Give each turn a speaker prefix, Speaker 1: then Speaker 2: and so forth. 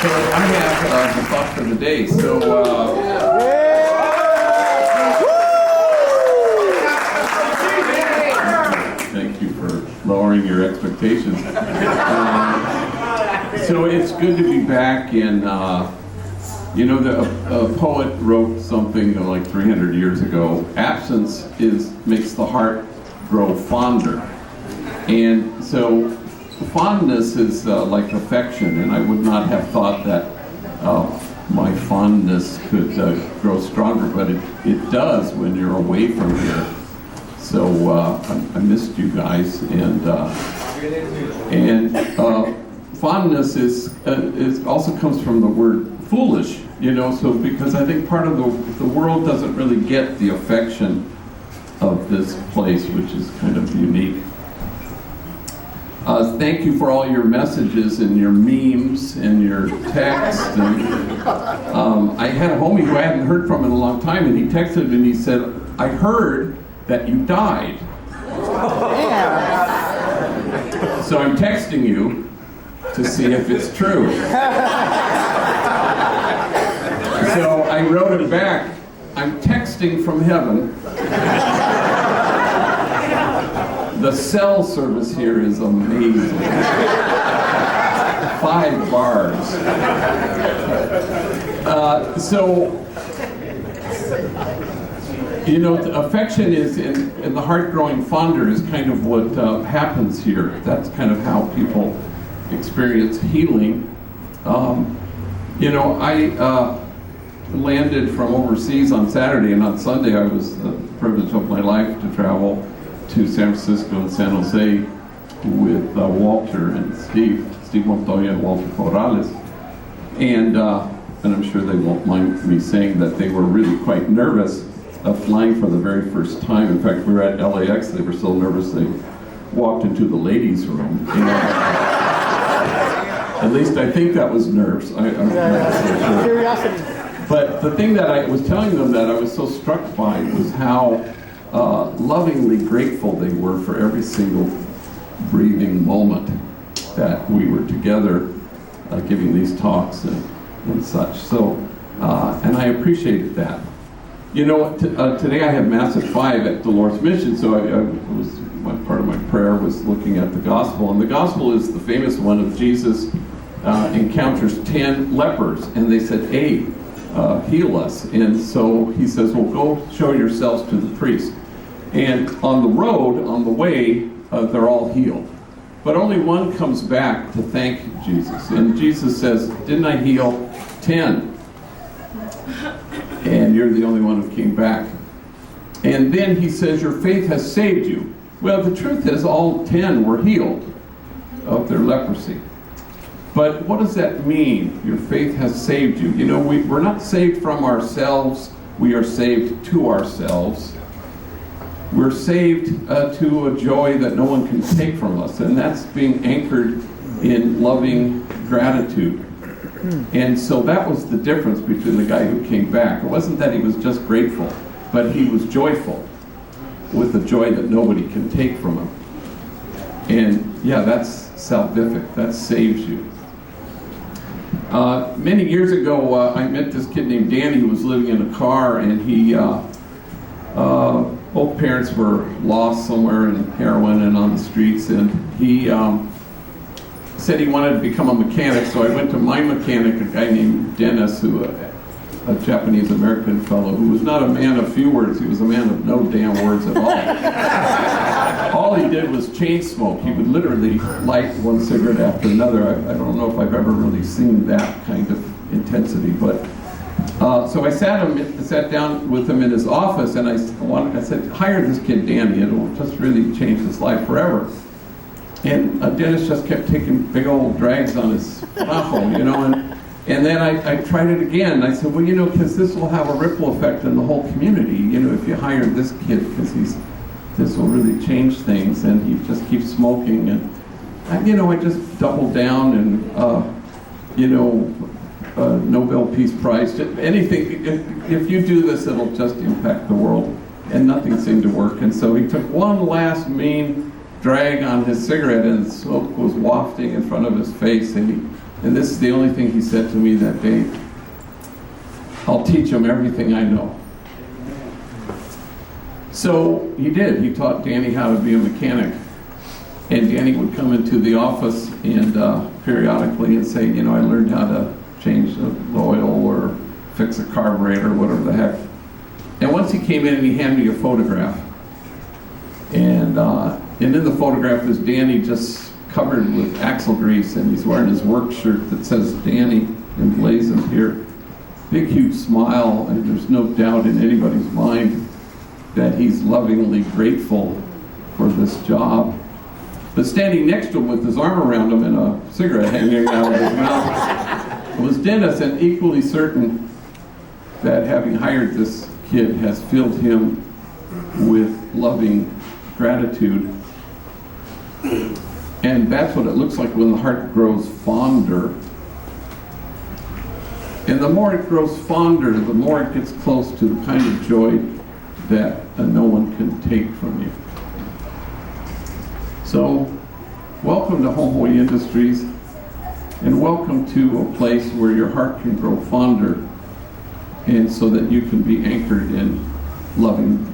Speaker 1: So I have the thought for the day. So thank you for lowering your expectations. So it's good to be back, and a poet wrote something like 300 years ago. Absence makes the heart grow fonder, and so fondness is like affection, and I would not have thought that my fondness could grow stronger, but it does when you're away from here. So I missed you guys, and fondness is also comes from the word foolish, so because I think part of the world doesn't really get the affection of this place, which is kind of unique. Thank you for all your messages and your memes and your texts. And, I had a homie who I hadn't heard from in a long time, and he texted me and he said, "I heard that you died." So I'm texting you to see if it's true. So I wrote him back, "I'm texting from heaven. The cell service here is amazing." 5 bars. Affection is, in the heart growing fonder is kind of what happens here. That's kind of how people experience healing. I landed from overseas on Saturday, and on Sunday I was the privilege of my life to travel to San Francisco and San Jose with Walter and Steve Montoya and Walter Corrales. And I'm sure they won't mind me saying that they were really quite nervous of flying for the very first time. In fact, we were at LAX, they were so nervous they walked into the ladies' room. At least I think that was nerves. I'm not so sure.
Speaker 2: Curiosity.
Speaker 1: But the thing that I was telling them that I was so struck by was how lovingly grateful they were for every single breathing moment that we were together giving these talks and such. So, and I appreciated that. Today I have Mass at 5 at Dolores Mission, so part of my prayer was looking at the Gospel, and the Gospel is the famous one of Jesus encounters 10 lepers, and they said, "Hey, heal us." And so he says, "Well, go show yourselves to the priest." And on the road, on the way, they're all healed. But only one comes back to thank Jesus. And Jesus says, "Didn't I heal 10? And you're the only one who came back." And then he says, "Your faith has saved you." Well, the truth is all 10 were healed of their leprosy. But what does that mean? Your faith has saved you. We're not saved from ourselves. We are saved to ourselves. We're saved to a joy that no one can take from us, and that's being anchored in loving gratitude. And so that was the difference between the guy who came back. It wasn't that he was just grateful, but he was joyful with a joy that nobody can take from him. And yeah, that's salvific. That saves you. Many years ago, I met this kid named Danny who was living in a car, and he both parents were lost somewhere in heroin and on the streets, and he said he wanted to become a mechanic. So I went to my mechanic, a guy named Dennis, a Japanese-American fellow who was not a man of few words. He was a man of no damn words at all. All he did was chain smoke. He would literally light one cigarette after another. I don't know if I've ever really seen that kind of intensity, but so I sat down with him in his office, and I said, "Hire this kid Danny. It'll just really change his life forever." And Dennis just kept taking big old drags on his bajo, and then I tried it again. I said, "Well, because this will have a ripple effect on the whole community, if you hire this kid, because this will really change things." And he just keeps smoking, and I just doubled down, and Nobel Peace Prize, anything. If you do this, it'll just impact the world. And nothing seemed to work. And so he took one last mean drag on his cigarette, and smoke was wafting in front of his face. And this is the only thing he said to me that day: "I'll teach him everything I know." So he did. He taught Danny how to be a mechanic. And Danny would come into the office and periodically and say, "I learned how to change the oil or fix a carburetor, or whatever the heck." And once he came in and he handed me a photograph. And in the photograph is Danny just covered with axle grease, and he's wearing his work shirt that says Danny emblazoned here. Big, huge smile, and there's no doubt in anybody's mind that he's lovingly grateful for this job. But standing next to him with his arm around him and a cigarette hanging out of his mouth was Dennis, and equally certain that having hired this kid has filled him with loving gratitude. And that's what it looks like when the heart grows fonder. And the more it grows fonder, the more it gets close to the kind of joy that no one can take from you. So, welcome to Homeboy Industries, and welcome to a place where your heart can grow fonder, and so that you can be anchored in loving